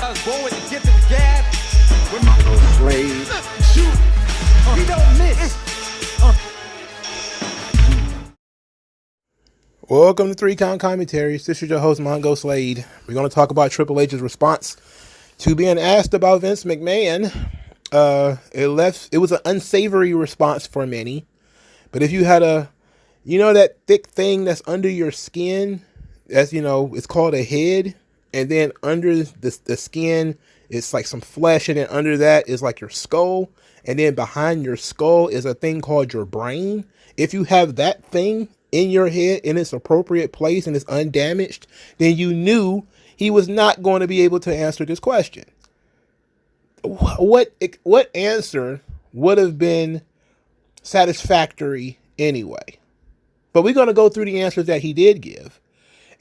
I was born with the gift of the gab. With MagMongoSlade. Shoot. We don't miss. Welcome to 3 Count Commentaries. This is your host, MagMongoSlade. We're going to talk about Triple H's response to being asked about Vince McMahon. It was an unsavory response for many. But if you had that thick thing that's under your skin, that's, it's called a head. And then under the skin, it's like some flesh. And then under that is like your skull. And then behind your skull is a thing called your brain. If you have that thing in your head in its appropriate place and it's undamaged, then you knew he was not going to be able to answer this question. What answer would have been satisfactory anyway? But we're going to go through the answers that he did give.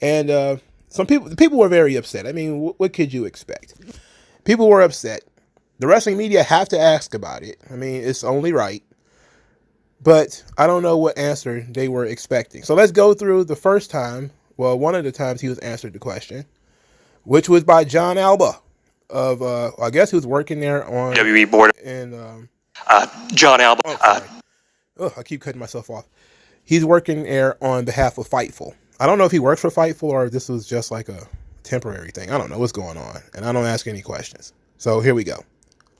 And some people were very upset. I mean, what could you expect? People were upset. The wrestling media have to ask about it. I mean, it's only right. But I don't know what answer they were expecting. So let's go through the first time. Well, one of the times he was answered the question, which was by John Alba of, I guess he was working there on WWE board. And John Alba. I keep cutting myself off. He's working there on behalf of Fightful. I don't know if he works for Fightful or if this was just like a temporary thing. I don't know what's going on. And I don't ask any questions. So here we go.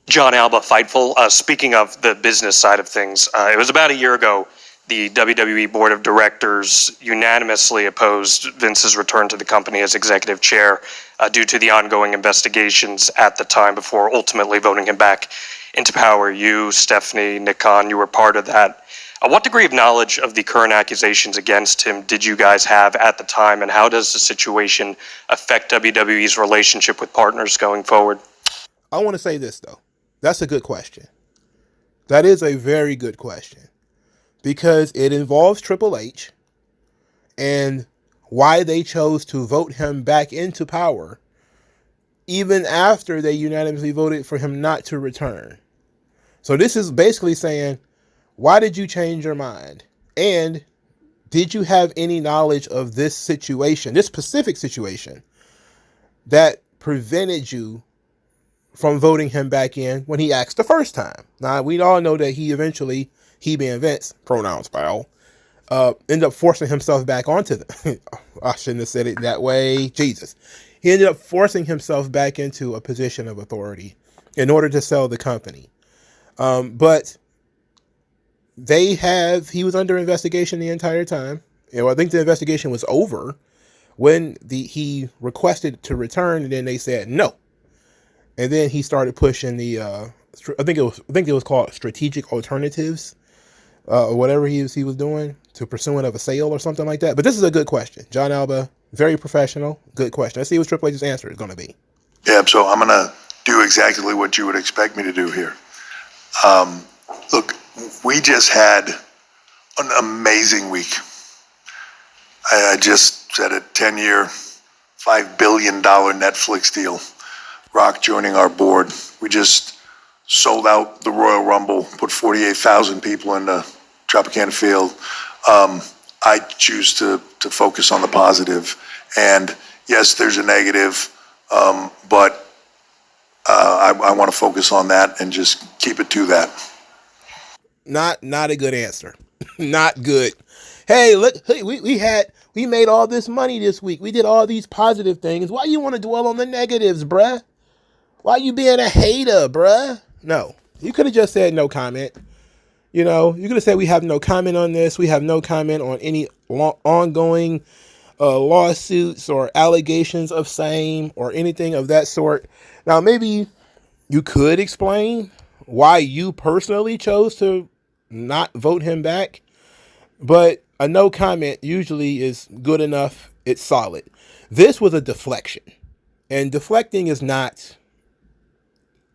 John Alba, Fightful. Speaking of the business side of things, it was about a year ago the WWE Board of Directors unanimously opposed Vince's return to the company as executive chair due to the ongoing investigations at the time before ultimately voting him back into power. You, Stephanie, Nick Khan, you were part of that. What degree of knowledge of the current accusations against him did you guys have at the time, and how does the situation affect WWE's relationship with partners going forward? I want to say this, though. That's a good question. That is a very good question because it involves Triple H and why they chose to vote him back into power even after they unanimously voted for him not to return. So this is basically saying, why did you change your mind? And did you have any knowledge of this situation, this specific situation that prevented you from voting him back in when he asked the first time? Now, we all know that he eventually, he being Vince, pronouns pal, ended up forcing himself back onto them. I shouldn't have said it that way. Jesus. He ended up forcing himself back into a position of authority in order to sell the company. But he was under investigation the entire time. I think the investigation was over when he requested to return, and then they said no. And then he started pushing the, I think it was called strategic alternatives, or whatever he was doing to pursuing of a sale or something like that. But this is a good question. John Alba, very professional, good question. Let's see what Triple H's answer is going to be. Yeah, so I'm going to do exactly what you would expect me to do here. Look, we just had an amazing week. I just said a 10-year, $5 billion Netflix deal. Rock joining our board. We just sold out the Royal Rumble, put 48,000 people in the Tropicana Field. I choose to focus on the positive. And yes, there's a negative, but I want to focus on that and just keep it to that. Not a good answer. Not good. Hey, look, we made all this money this week. We did all these positive things. Why you want to dwell on the negatives, bruh? Why you being a hater, bruh? No, you could have just said no comment. You could have said we have no comment on this. We have no comment on any ongoing lawsuits or allegations of same or anything of that sort. Now, maybe you could explain why you personally chose to not vote him back, but a no comment usually is good enough. It's solid. This was a deflection, and deflecting is not...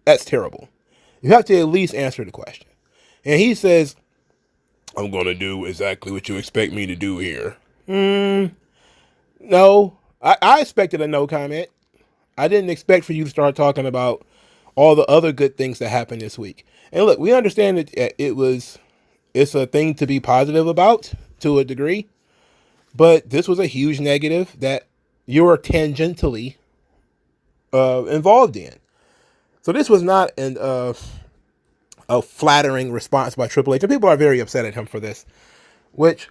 That's terrible. You have to at least answer the question. And he says, I'm going to do exactly what you expect me to do here. No, I expected a no comment. I didn't expect for you to start talking about all the other good things that happened this week. And look, we understand that it's a thing to be positive about to a degree, but this was a huge negative that you're tangentially involved in. So this was not a flattering response by Triple H. And people are very upset at him for this, which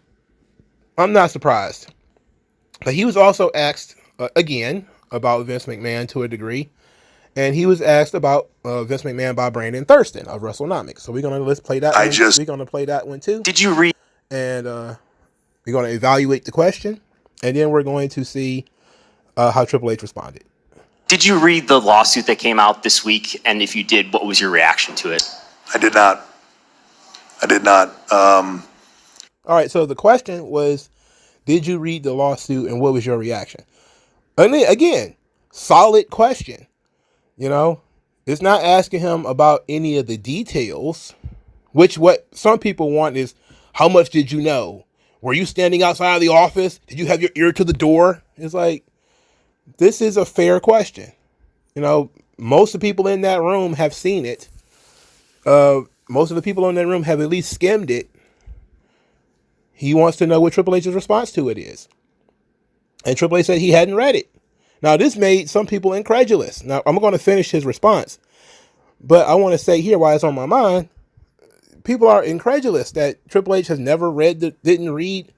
I'm not surprised. But he was also asked again about Vince McMahon to a degree. And he was asked about Vince McMahon by Brandon Thurston of WrestleNomics. So let's play that one. We're gonna play that one too. Did you read? And we're gonna evaluate the question, and then we're going to see how Triple H responded. Did you read the lawsuit that came out this week? And if you did, what was your reaction to it? I did not. All right. So the question was, did you read the lawsuit, and what was your reaction? And again, solid question. You know, it's not asking him about any of the details, which what some people want is, how much did you know? Were you standing outside of the office? Did you have your ear to the door? It's like, this is a fair question. You know, most of the people in that room have seen it. Most of the people in that room have at least skimmed it. He wants to know what Triple H's response to it is. And Triple H said he hadn't read it. Now, this made some people incredulous. Now, I'm going to finish his response, but I want to say here why it's on my mind. People are incredulous that Triple H has never didn't read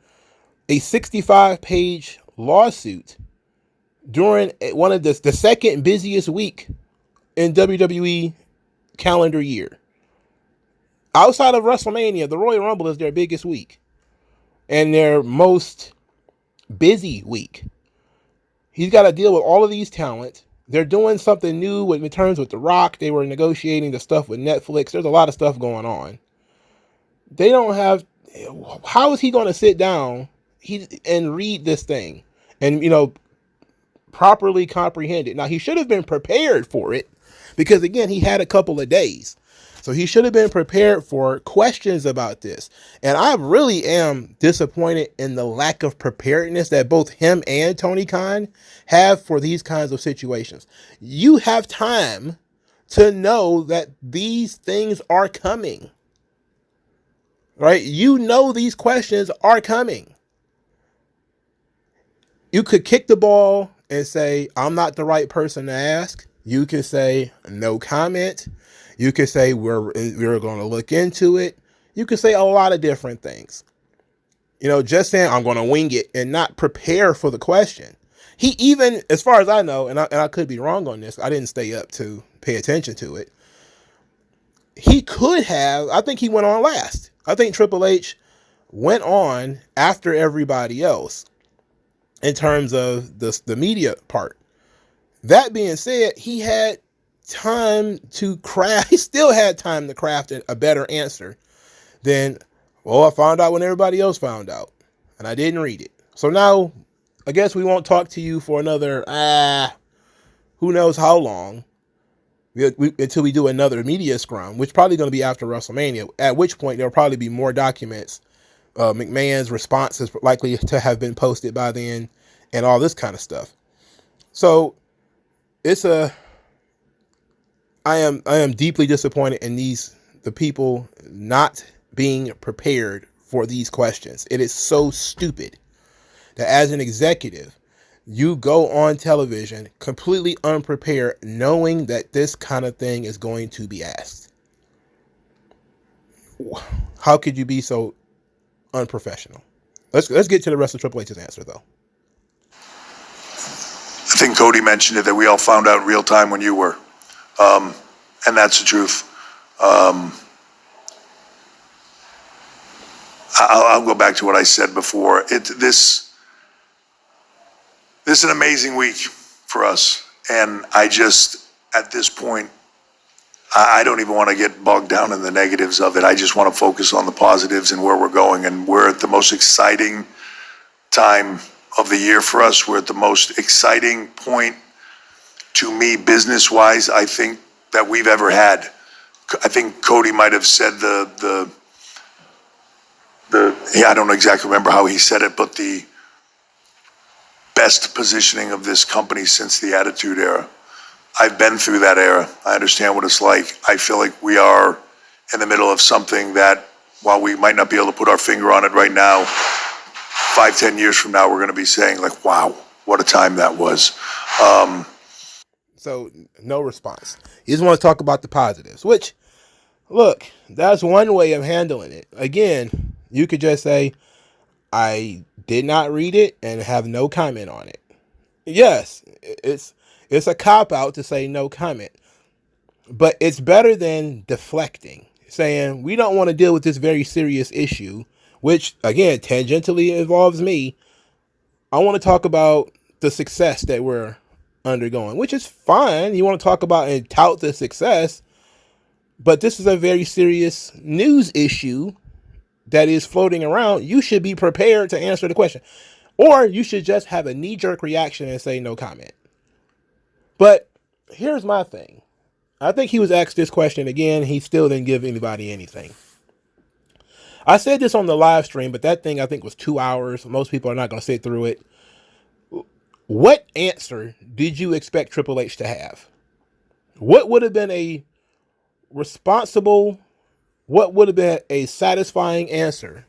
a 65-page lawsuit during one of the second busiest week in WWE calendar year. Outside of WrestleMania, the Royal Rumble is their biggest week and their most busy week. He's got to deal with all of these talent. They're doing something new in terms with The Rock. They were negotiating the stuff with Netflix. There's a lot of stuff going on. They don't have... How is he going to sit down and read this thing and, properly comprehend it? Now, he should have been prepared for it because, again, he had a couple of days. So he should have been prepared for questions about this. And I really am disappointed in the lack of preparedness that both him and Tony Khan have for these kinds of situations. You have time to know that these things are coming. Right? You know these questions are coming. You could kick the ball and say, I'm not the right person to ask. You could say, no comment. You could say, we're going to look into it. You could say a lot of different things. Just saying, I'm going to wing it and not prepare for the question. He even, as far as I know, and I could be wrong on this, I didn't stay up to pay attention to it. He could have, I think he went on last. I think Triple H went on after everybody else in terms of the media part. That being said, he had time to craft, he still had time to craft a better answer than, I found out when everybody else found out and I didn't read it. So now I guess we won't talk to you for another, who knows how long until we do another media scrum, which probably going to be after WrestleMania, at which point there'll probably be more documents. McMahon's response is likely to have been posted by then and all this kind of stuff. So I am deeply disappointed in the people not being prepared for these questions. It is so stupid that as an executive, you go on television completely unprepared, knowing that this kind of thing is going to be asked. How could you be so unprofessional? Let's get to the rest of Triple H's answer, though. I think Cody mentioned it, that we all found out in real time when you were. And that's the truth. I'll go back to what I said before. This is an amazing week for us. And I just, at this point, I don't even want to get bogged down in the negatives of it. I just want to focus on the positives and where we're going. And we're at the most exciting time of the year for us. We're at the most exciting point, to me, business-wise, I think, that we've ever had. I think Cody might have said I don't exactly remember how he said it, but the best positioning of this company since the Attitude Era. I've been through that era. I understand what it's like. I feel like we are in the middle of something that, while we might not be able to put our finger on it right now, 5-10 years from now, we're going to be saying, like, wow, what a time that was. So no response. You just want to talk about the positives, which, look, that's one way of handling it. Again, you could just say, I did not read it and have no comment on it. Yes, it's a cop-out to say no comment. But it's better than deflecting, saying we don't want to deal with this very serious issue, which, again, tangentially involves me. I want to talk about the success that we're undergoing, which is fine. You want to talk about and tout the success, but this is a very serious news issue that is floating around. You should be prepared to answer the question, or you should just have a knee-jerk reaction and say no comment. But here's my thing. I think he was asked this question again. He still didn't give anybody anything. I said this on the live stream, but that thing I think was 2 hours. Most people are not going to sit through it. What answer did you expect Triple H to have? What would have been a responsible, what would have been a satisfying answer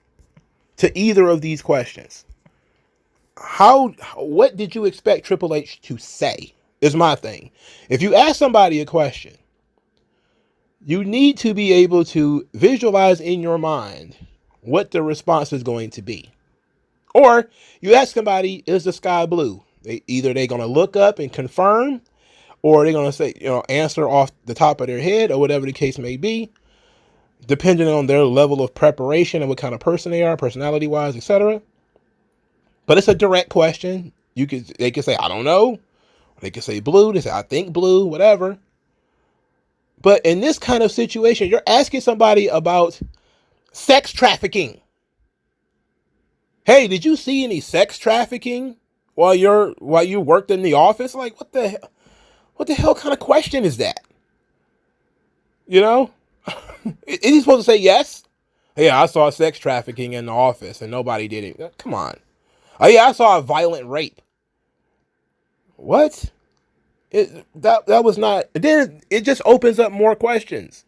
to either of these questions? What did you expect Triple H to say? Is my thing. If you ask somebody a question, you need to be able to visualize in your mind what the response is going to be. Or you ask somebody, is the sky blue? They're going to look up and confirm, or they're going to say, answer off the top of their head, or whatever the case may be, depending on their level of preparation and what kind of person they are, personality-wise, etc. But it's a direct question. They can say, I don't know. They can say blue. They say, I think blue, whatever. But in this kind of situation, you're asking somebody about sex trafficking. Hey, did you see any sex trafficking while you worked in the office? Like, what the hell kind of question is that? Is he supposed to say yes? Yeah, I saw sex trafficking in the office and nobody did it. Come on. Oh yeah, I saw a violent rape. What? That was not. Then it just opens up more questions.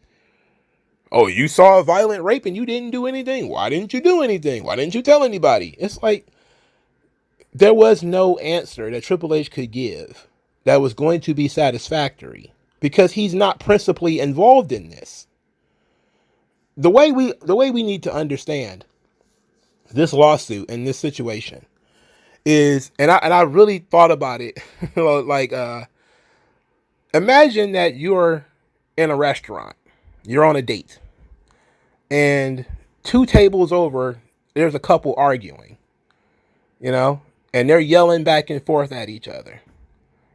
Oh, you saw a violent rape and you didn't do anything. Why didn't you do anything? Why didn't you tell anybody? It's like there was no answer that Triple H could give that was going to be satisfactory because he's not principally involved in this. The way we need to understand this lawsuit and this situation is, and I really thought about it, like imagine that you're in a restaurant, you're on a date, and 2 tables over, there's a couple arguing, and they're yelling back and forth at each other.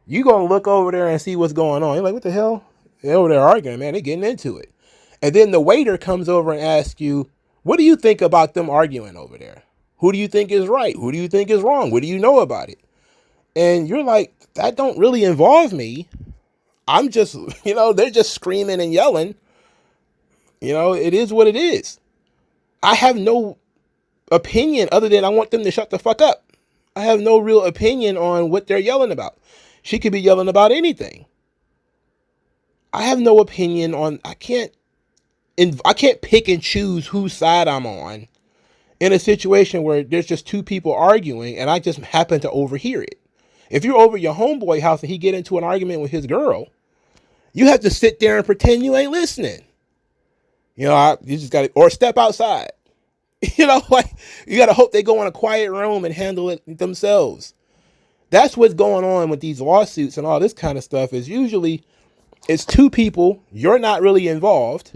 You gonna look over there and see what's going on. You're like, what the hell? They're over there arguing, man. They're getting into it. And then the waiter comes over and asks you, what do you think about them arguing over there? Who do you think is right? Who do you think is wrong? What do you know about it? And you're like, that don't really involve me. I'm just, they're just screaming and yelling. It is what it is. I have no opinion other than I want them to shut the fuck up. I have no real opinion on what they're yelling about. She could be yelling about anything. I have no opinion on, I can't pick and choose whose side I'm on in a situation where there's just 2 people arguing and I just happen to overhear it. If you're over your homeboy house and he get into an argument with his girl, you have to sit there and pretend you ain't listening. You just got to, or step outside. Like you got to hope they go in a quiet room and handle it themselves. That's what's going on with these lawsuits and all this kind of stuff is usually it's 2 people, you're not really involved,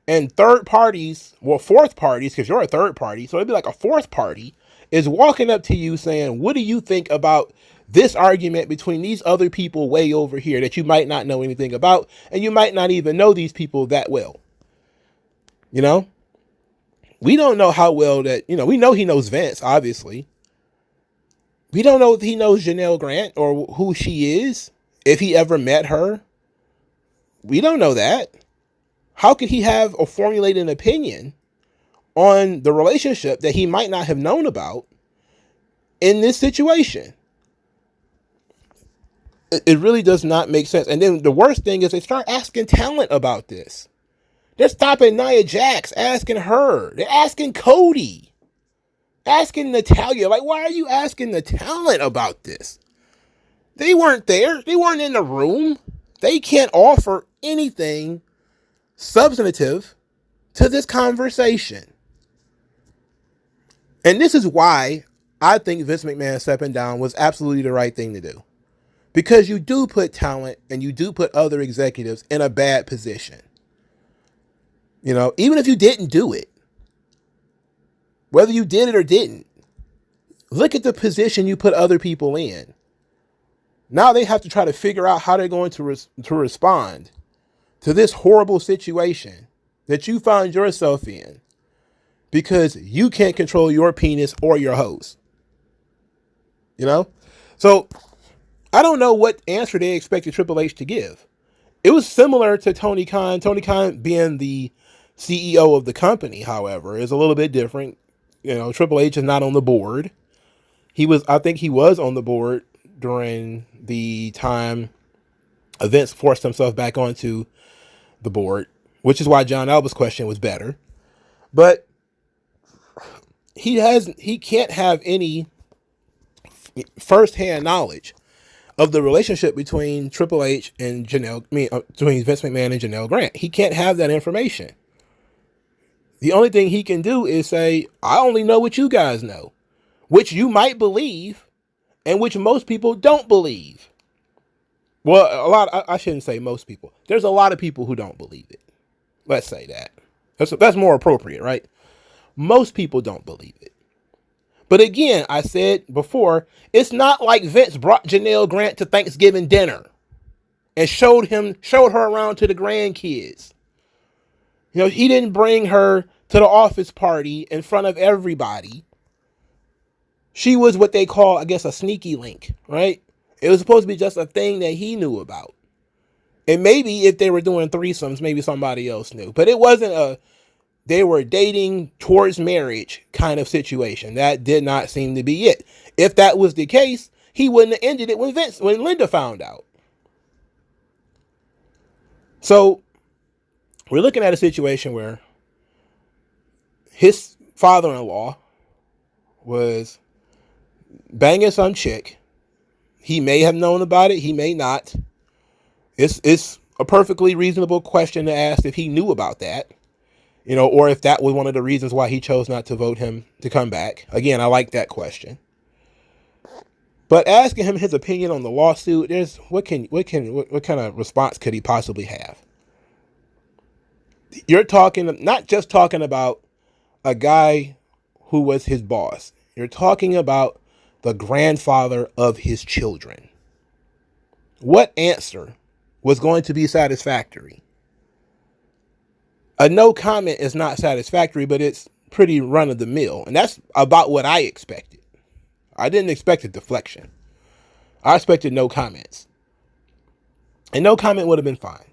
and third parties, well, fourth parties, because you're a third party, so it'd be like a fourth party is walking up to you saying, what do you think about this argument between these other people way over here that you might not know anything about, and you might not even know these people that well? We don't know how well that, we know he knows Vince, obviously. We don't know if he knows Janelle Grant or who she is, if he ever met her. We don't know that. How could he have or formulate an opinion on the relationship that he might not have known about in this situation? It really does not make sense. And then the worst thing is they start asking talent about this. They're stopping Nia Jax, asking her. They're asking Cody. Asking Natalya. Like, why are you asking the talent about this? They weren't there. They weren't in the room. They can't offer anything substantive to this conversation. And this is why I think Vince McMahon stepping down was absolutely the right thing to do. Because you do put talent and you do put other executives in a bad position. You know, even if you didn't do it, whether you did it or didn't, look at the position you put other people in. Now they have to try to figure out how they're going to respond to this horrible situation that you found yourself in because you can't control your penis or your hose. You know? So I don't know what answer they expected Triple H to give. It was similar to Tony Khan. Tony Khan being the CEO of the company, however, is a little bit different. You know, Triple H is not on the board. I think he was on the board during the time Vince forced himself back onto the board, which is why John Alba's question was better. But he can't have any firsthand knowledge of the relationship between Triple H and between Vince McMahon and Janelle Grant. He can't have that information. The only thing he can do is say, I only know what you guys know, which you might believe and which most people don't believe. Well, I shouldn't say most people. There's a lot of people who don't believe it. Let's say that. That's more appropriate, right? Most people don't believe it. But again, I said before, it's not like Vince brought Janelle Grant to Thanksgiving dinner and showed her around to the grandkids. You know, he didn't bring her to the office party in front of everybody. She was what they call, I guess, a sneaky link, right? It was supposed to be just a thing that he knew about. And maybe if they were doing threesomes, maybe somebody else knew. But it wasn't they were dating towards marriage kind of situation. That did not seem to be it. If that was the case, he wouldn't have ended it when Linda found out. So we're looking at a situation where his father-in-law was banging some chick. He may have known about it. He may not. It's a perfectly reasonable question to ask if he knew about that, you know, or if that was one of the reasons why he chose not to vote him to come back. Again, I like that question. But asking him his opinion on the lawsuit, what kind of response could he possibly have? You're not just talking about a guy who was his boss. You're talking about the grandfather of his children. What answer was going to be satisfactory? A no comment is not satisfactory, but it's pretty run of the mill. And that's about what I expected. I didn't expect a deflection. I expected no comments. And no comment would have been fine.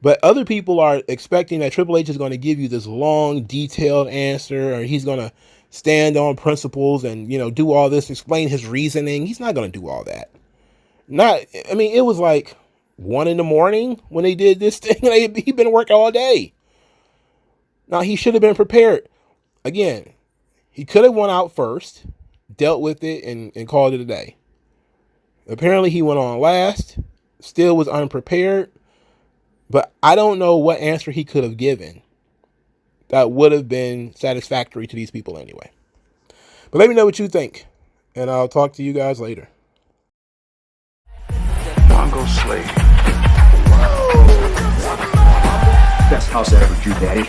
But other people are expecting that Triple H is going to give you this long, detailed answer, or he's going to stand on principles and, you know, do all this, explain his reasoning. He's not going to do all that. It was like 1 a.m. when they did this thing. He'd been working all day. Now, he should have been prepared. Again, he could have went out first, dealt with it, and called it a day. Apparently, he went on last, still was unprepared. But I don't know what answer he could have given that would have been satisfactory to these people anyway. But let me know what you think, and I'll talk to you guys later. MagMongoSlade. Best house I ever drew, Daddy.